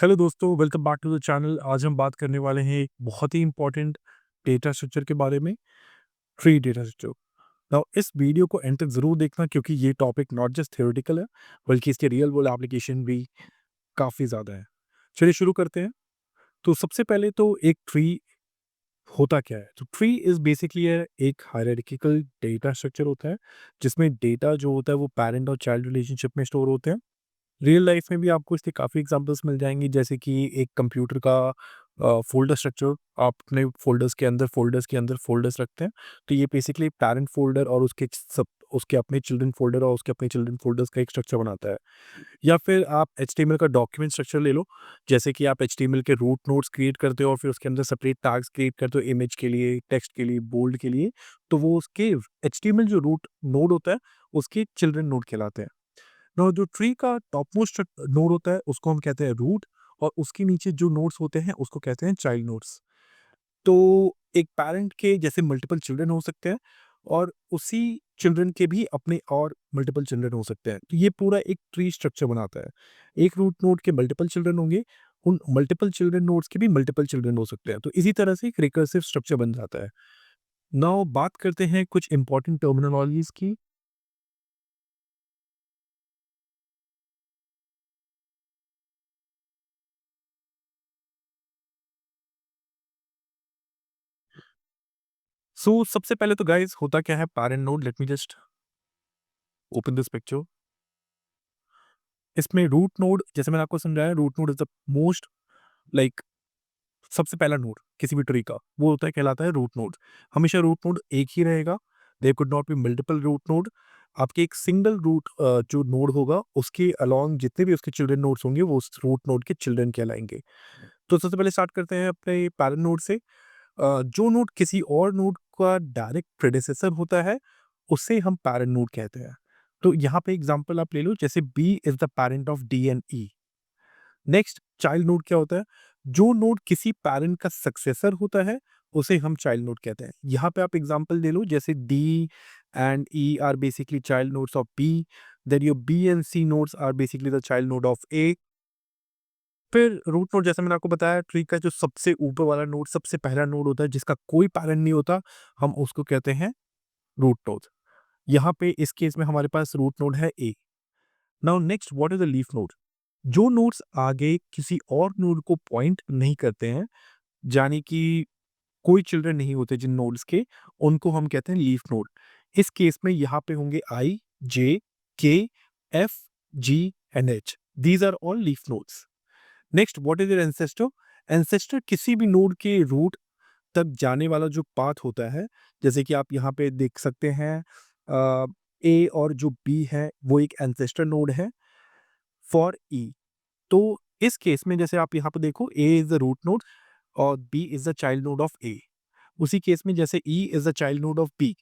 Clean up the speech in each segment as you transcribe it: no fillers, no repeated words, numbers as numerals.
Hello दोस्तों, welcome back to the channel. आज हम बात करने वाले हैं एक बहुत ही इंपॉर्टेंट डेटा स्ट्रक्चर के बारे में, ट्री डेटा स्ट्रक्चर। नाउ इस वीडियो को एंड तक ज़रूर देखना क्योंकि ये टॉपिक नॉट जस्ट थ्योरेटिकल है, बल्कि इसके रियल वर्ल्ड एप्लीकेशन भी काफ़ी ज़्यादा है। चलिए शुरू करते हैं। तो सबसे पहले तो एक ट्री होता क्या है? तो ट्री इज़ बेसिकली एक हायरार्किकल डेटा स्ट्रक्चर होता है, जिसमें डेटा जो होता है वो पैरेंट और चाइल्ड रिलेशनशिप में स्टोर होते हैं। रियल लाइफ में भी आपको इसके काफ़ी एग्जांपल्स मिल जाएँगी, जैसे कि एक कंप्यूटर का फ़ोल्डर स्ट्रक्चर। आप अपने फ़ोल्डर्स रखते हैं। तो ये बेसिकली पैरेंट फ़ोल्डर और उसके अपने चिल्ड्रन फ़ोल्डर और उसके अपने चिल्ड्रन फ़ोल्डर्स का एक स्ट्रक्चर बनाता है। या फिर आप एचटीएमएल का डॉक्यूमेंट स्ट्रक्चर ले लो, जैसे कि आप एचटीएमएल के रूट नोड्स क्रिएट करते हो और फिर उसके अंदर सेपरेट टैग्स क्रिएट करते हो, इमेज के लिए, टेक्स्ट के लिए, बोल्ड के लिए। तो वो उसके एचटीएमएल जो रूट नोड होता है, उसके चिल्ड्रन नोड कहलाते हैं। नाउ जो ट्री का टॉप मोस्ट नोड होता है उसको हम कहते हैं रूट, और उसके नीचे जो नोड्स होते हैं उसको कहते हैं चाइल्ड नोड्स। तो एक पेरेंट के जैसे मल्टीपल चिल्ड्रन हो सकते हैं, और उसी चिल्ड्रन के भी अपने और मल्टीपल चिल्ड्रन हो सकते हैं। तो ये पूरा एक ट्री स्ट्रक्चर बनाता है। एक रूट नोड के मल्टीपल चिल्ड्रन होंगे, उन मल्टीपल चिल्ड्रन नोड्स के भी मल्टीपल चिल्ड्रन हो सकते हैं। तो इसी तरह से एक रिकर्सिव स्ट्रक्चर बन जाता है। नाउ बात करते हैं कुछ इंपॉर्टेंट टर्मिनोलॉजीज की। सो सबसे पहले तो गाइस होता क्या है parent node. Let me just open this picture. इसमें रूट नोड, जैसे मैंने आपको समझाया, root node is the most like सबसे पहला नोड किसी भी ट्री का वो होता है, कहलाता है रूट नोड। हमेशा रूट नोड एक ही रहेगा। There could not be multiple root node. आपके एक सिंगल रूट जो नोड होगा उसके अलोंग जितने भी उसके चिल्ड्रन नोड्स होंगे वो उस रूट नोड के चिल्ड्रन कहलाएंगे। तो सबसे पहले स्टार्ट करते हैं अपने पैरेंट नोड से। जो नोड किसी और नोड का डायरेक्ट प्रेडिसेसर होता है उसे हम पैरेंट नोड कहते हैं। तो यहाँ पे एग्जांपल आप ले लो, जैसे B is the parent of D and E. Next child node क्या होता है? जो नोड किसी पैरेंट का सक्सेसर होता है उसे हम चाइल्ड नोड कहते हैं। यहाँ पे आप एग्जांपल ले लो, जैसे D and E are basically child nodes of B, then your B and C nodes are basically the child node of A. फिर रूट नोड, जैसे मैंने आपको बताया, ट्री का जो सबसे ऊपर वाला नोड, सबसे पहला नोड होता है जिसका कोई पैरेंट नहीं होता, हम उसको कहते हैं रूट नोड। यहाँ पे इस केस में हमारे पास रूट नोड है A. Now next, what is the leaf node? जो नोड्स आगे किसी और नोड को पॉइंट नहीं करते हैं, यानी कि कोई चिल्ड्रन नहीं होते जिन नोड्स के, उनको हम कहते हैं लीफ नोड। इस केस में यहाँ पे होंगे I, J, K, F, G and H. These are all leaf nodes. Next, what is your ancestor? Ancestor किसी भी नोड के रूट तक जाने वाला जो पाथ होता है, जैसे कि आप यहाँ पे देख सकते हैं, ए और जो बी है वो एक एंसेस्टर नोड है फॉर ई। तो इस केस में जैसे आप यहाँ पे देखो, A is the root node और B is the child node of A. उसी केस में जैसे E is the child node of B,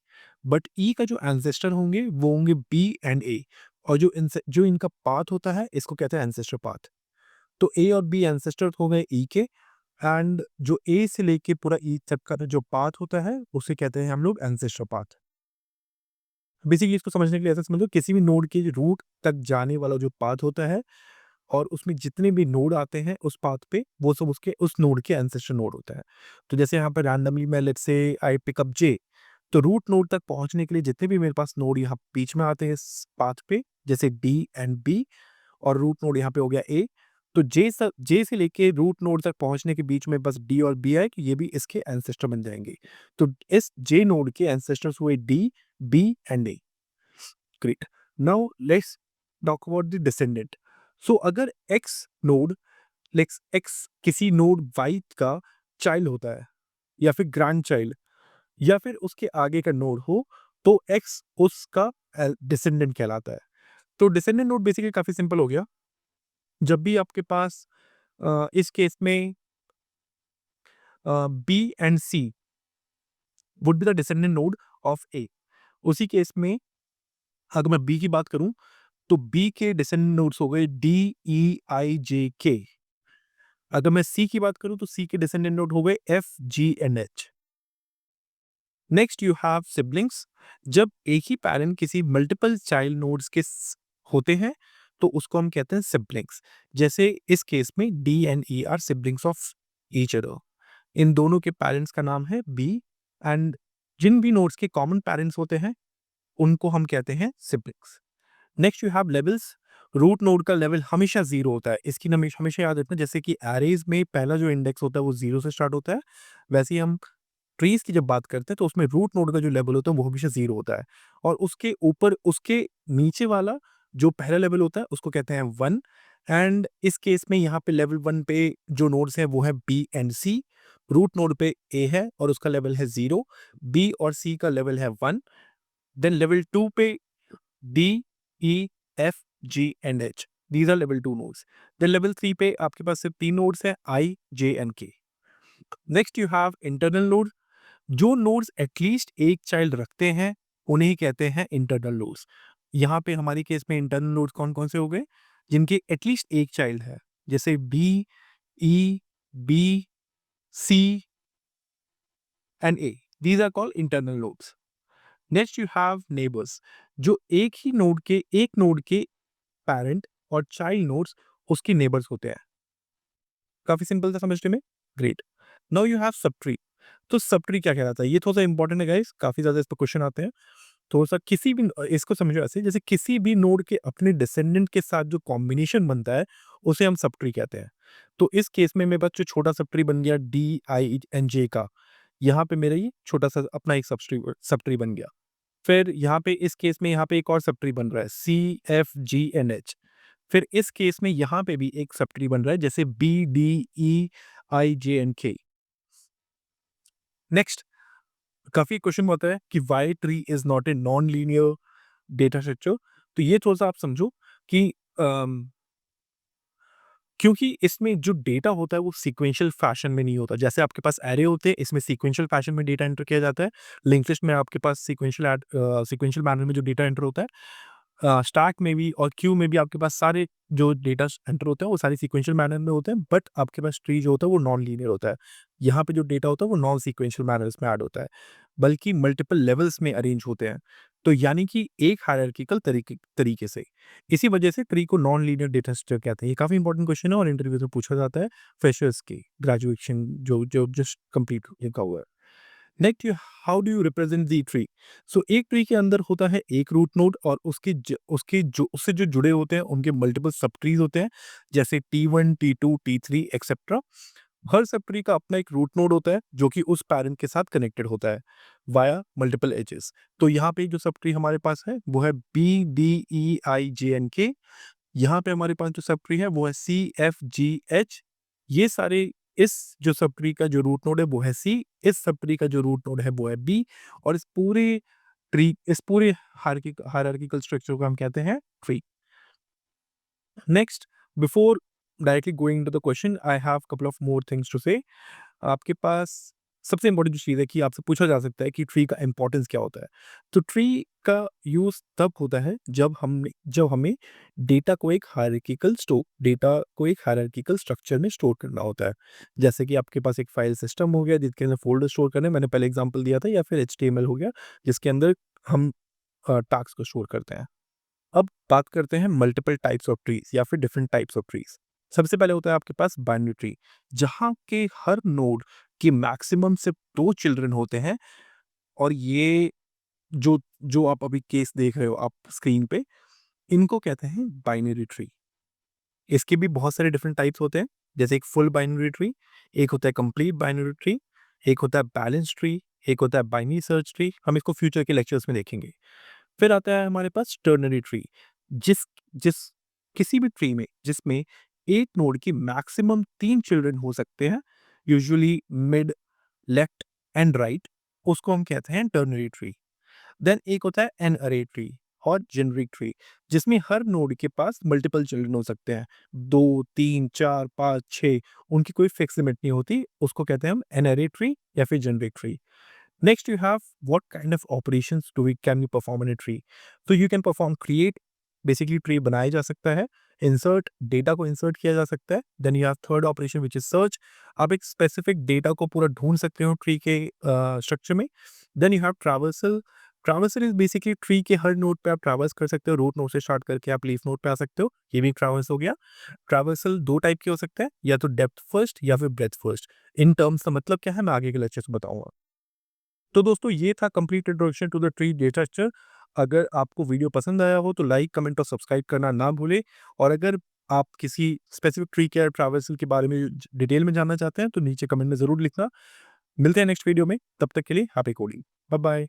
but E का जो एंसेस्टर होंगे वो होंगे बी एंड ए, और जो इनका पाथ होता है इसको कहते हैं एंसेस्टर पाथ। तो ए और बी एंसेस्टर हो गए ई के, एंड जो ए से लेके पूरा ई तक का जो पाथ होता है उसे कहते हैं हम लोग एंसेस्टर पाथ। बेसिकली इसको समझने के लिए ऐसा समझो, किसी भी नोड के रूट तक जाने वाला जो पाथ होता है और उसमें जितने भी नोड आते हैं उस पाथ पे, वो सब उसके उस नोड के एंसेस्टर नोड होता है। तो जैसे यहाँ पे रैंडमली मैं let's say I pick up जे, तो रूट नोड तक पहुंचने के लिए जितने भी मेरे पास नोड यहाँ बीच में आते हैं इस पाथ पे, जैसे डी एंड बी, और रूट नोड यहाँ पे हो गया ए, तो जे से लेके रूट नोड तक पहुंचने के बीच में बस डी और बी आए कि ये भी इसके एंसेस्टर बन जाएंगे। तो इस जे नोड के एंसेस्टर्स हुए D, B and A. Great. Now let's talk about the descendant. So अगर एक्स नोड, लेट्स एक्स किसी नोड वाई का चाइल्ड होता है, या फिर ग्रैंड चाइल्ड, या फिर उसके आगे का नोड हो, तो एक्स उसका डिसेंडेंट कहलाता है। तो डिसेंडेंट नोड बेसिकली काफी सिंपल हो गया। जब भी आपके पास इस केस में B and C would be the descendant node of A. उसी केस में अगर मैं बी की बात करूं, तो बी के डिसेंडेंट नोड्स हो गए डी, ई, आई, जे, के। अगर मैं सी की बात करूं तो सी के डिसेंडेंट नोड हो गए F, G and H. Next you have siblings. जब एक ही पैरेंट किसी मल्टीपल चाइल्ड नोड्स के होते हैं तो उसको हम कहते हैं सिबलिंग्स। जैसे इस केस में D and E are siblings of each other. इन दोनों के पेरेंट्स का नाम है बी, एंड जिन भी नोड्स के कॉमन पेरेंट्स होते हैं उनको हम कहते हैं siblings. Next you have levels. Root node का लेवल हमेशा 0 होता है। इसकी हमेशा याद रखना, जैसे कि एरेज में पहला जो इंडेक्स होता है वो 0 से स्टार्ट होता है, वैसे ही हम ट्रीज की जब बात करते हैं तो उसमें रूट नोड का जो लेवल होता है वो हमेशा 0 होता है, और उसके ऊपर उसके नीचे वाला जो पहला लेवल होता है उसको कहते हैं 1। एंड इस केस में यहाँ पे लेवल 1 पे जो नोड्स हैं वो है B and C. Root node पे ए है और उसका लेवल है 0, बी और सी का लेवल है 1। देन लेवल 2 पे D, E, F, G and H, these are level 2 nodes. Then level 3 पे आपके पास सिर्फ 3 नोड्स हैं, I, J and K. Next you have internal node. जो नोड्स एटलीस्ट एक चाइल्ड रखते हैं उन्हें ही कहते हैं इंटरनल नोड्स। यहाँ पे हमारी केस में इंटरनल नोड्स कौन कौन से हो गए, जिनके एटलीस्ट एक चाइल्ड है, जैसे B, E, B, C and A, these are called internal nodes. Next you have neighbours. जो एक नोड के पेरेंट और चाइल्ड नोड्स उसके नेबर्स होते हैं। काफी सिंपल था समझने में, great. Now you have sub tree. तो सब ट्री क्या कहलाता है, ये थोड़ा सा इंपॉर्टेंट है गाइस, काफी ज्यादा इस पर क्वेश्चन आते हैं। तो सर किसी भी इसको समझो ऐसे, जैसे किसी भी नोड के अपने डिसेंडेंट के साथ जो कॉम्बिनेशन बनता है उसे हम सब ट्री कहते हैं। तो इस केस में मेरे पास जो छोटा सब ट्री बन गया डी आई एन जे का, यहाँ पे मेरा ये छोटा सा अपना एक सब ट्री बन गया। फिर यहाँ पे इस केस में यहाँ पे एक और सब ट्री बन रहा है C F G and H. फिर इस केस में यहाँ पे भी एक सब ट्री बन रहा है, जैसे B D E I J and K. Next, काफी क्वेश्चन होता है कि why tree is not a non linear data structure. तो ये थोड़ा सा आप समझो कि क्योंकि इसमें जो डेटा होता है वो सीक्वेंशियल फैशन में नहीं होता। जैसे आपके पास एरे होते हैं, इसमें सीक्वेंशियल फैशन में डेटा एंटर किया जाता है। लिंक्ड लिस्ट में आपके पास सीक्वेंशियल मैनर में जो डेटा एंटर होता है। स्टैक में भी और क्यू में भी आपके पास सारे जो डेटा एंटर होते हैं वो सारे सीक्वेंशियल मैनर में होते हैं, बट आपके पास ट्री जो होता है वो नॉन लीनियर होता है। यहाँ पे जो डेटा होता है वो नॉन सीक्वेंशियल मैनर्स में ऐड होता है, बल्कि मल्टीपल लेवल्स में अरेंज होते हैं। तो यानी कि एक हायरार्किकल तरीके से। इसी वजह से ट्री को नॉन लीनियर डेटा स्ट्रक्चर कहते हैं। ये काफी इंपॉर्टेंट क्वेश्चन है और इंटरव्यू में पूछा जाता है फ्रेशर्स की ग्रेजुएशन जो जो जस्ट कंप्लीट का हुआ है। Next, how do you represent the tree. So एक ट्री के अंदर होता है एक रूट नोड और उसके जो उससे जो जुड़े होते हैं उनके मल्टीपल सब ट्रीज होते हैं, जैसे T1, T2, T3 एक्सेट्रा। हर सब ट्री का अपना एक रूट नोड होता है जो कि उस पैरेंट के साथ कनेक्टेड होता है वाया मल्टीपल एजेस। तो यहाँ पे जो सब ट्री हमारे पास है वो है B D E I J and के। यहाँ पे हमारे पास जो सब ट्री है वो है सी एफ जी एच। ये सारे इस जो सब ट्री का जो रूट नोड है वो है सी, इस सब ट्री का जो रूट नोड है वो है बी, और इस पूरे हायरार्किकल स्ट्रक्चर को हम कहते हैं tree. Next, before directly going to the question, I have couple of more things to say. आपके पास सबसे इंपॉर्टेंट जो चीज़ है कि आपसे पूछा जा सकता है कि ट्री का इंपॉर्टेंस क्या होता है। तो ट्री का यूज़ तब होता है जब हमें डेटा को एक हायरार्किकल स्ट्रक्चर में स्टोर करना होता है। जैसे कि आपके पास एक फाइल सिस्टम हो गया जिसके अंदर फोल्डर स्टोर करने, मैंने पहले एग्जांपल दिया था, या फिर एचटीएमएल हो गया जिसके अंदर हम टैग्स को स्टोर करते हैं। अब बात करते हैं मल्टीपल टाइप्स ऑफ ट्रीज या फिर डिफरेंट टाइप्स ऑफ ट्रीज। सबसे पहले होता है आपके पास बाइनरी ट्री, जहां के हर नोड के मैक्सिमम सिर्फ 2 चिल्ड्रन होते हैं। और ये जो जो आप अभी केस देख रहे हो आप स्क्रीन पे, इनको कहते हैं बाइनरी ट्री। इसके भी बहुत सारे डिफरेंट टाइप्स होते हैं, जैसे एक फुल बाइनरी ट्री, एक होता है कंप्लीट बाइनरी ट्री, एक होता है बैलेंस ट्री, एक होता है बाइनरी सर्च ट्री। हम इसको फ्यूचर के लेक्चर्स में देखेंगे। फिर आता है हमारे पास टर्नरी ट्री, जिस जिस किसी भी ट्री में जिसमें एक नोड की मैक्सिमम 3 चिल्ड्रन हो सकते हैं, usually mid, left and right, उसको हम कहते हैं टर्नरी ट्री। देन एक होता है एन अरे ट्री और जेनरिक ट्री, जिसमें हर नोड के पास मल्टीपल चिल्ड्रन हो सकते हैं, 2, 3, 4, 5, 6, उनकी कोई फिक्स लिमिट नहीं होती, उसको कहते हैं हम एन अरे ट्री या फिर generic tree. Next, you have what kind of operations can we perform in a tree? So you can perform create, basically tree बनाया जा सकता है, insert, data को insert किया जा सकता है, then you have third operation which is search, आप एक specific data को पूरा ढूंढ सकते हो tree के structure में, then you have traversal, traversal is basically tree के हर नोड पे आप ट्रैवर्स कर सकते हो, रूट नोड से स्टार्ट करके आप लीफ नोड पे आ सकते हो, ये भी ट्रैवर्स हो गया। ट्रैवर्सल दो टाइप के हो सकते हैं, या तो डेप्थ फर्स्ट या फिर ब्रेथ फर्स्ट। इन टर्म्स का मतलब क्या है मैं आगे के लेक्चर से बताऊंगा। तो दोस्तों ये था complete introduction to the tree data structure. अगर आपको वीडियो पसंद आया हो तो लाइक, कमेंट और सब्सक्राइब करना ना भूलें। और अगर आप किसी स्पेसिफिक ट्री केयर ट्रैवर्सल के बारे में डिटेल में जानना चाहते हैं तो नीचे कमेंट में ज़रूर लिखना। मिलते हैं नेक्स्ट वीडियो में, तब तक के लिए हैप्पी कोडिंग। Bye bye.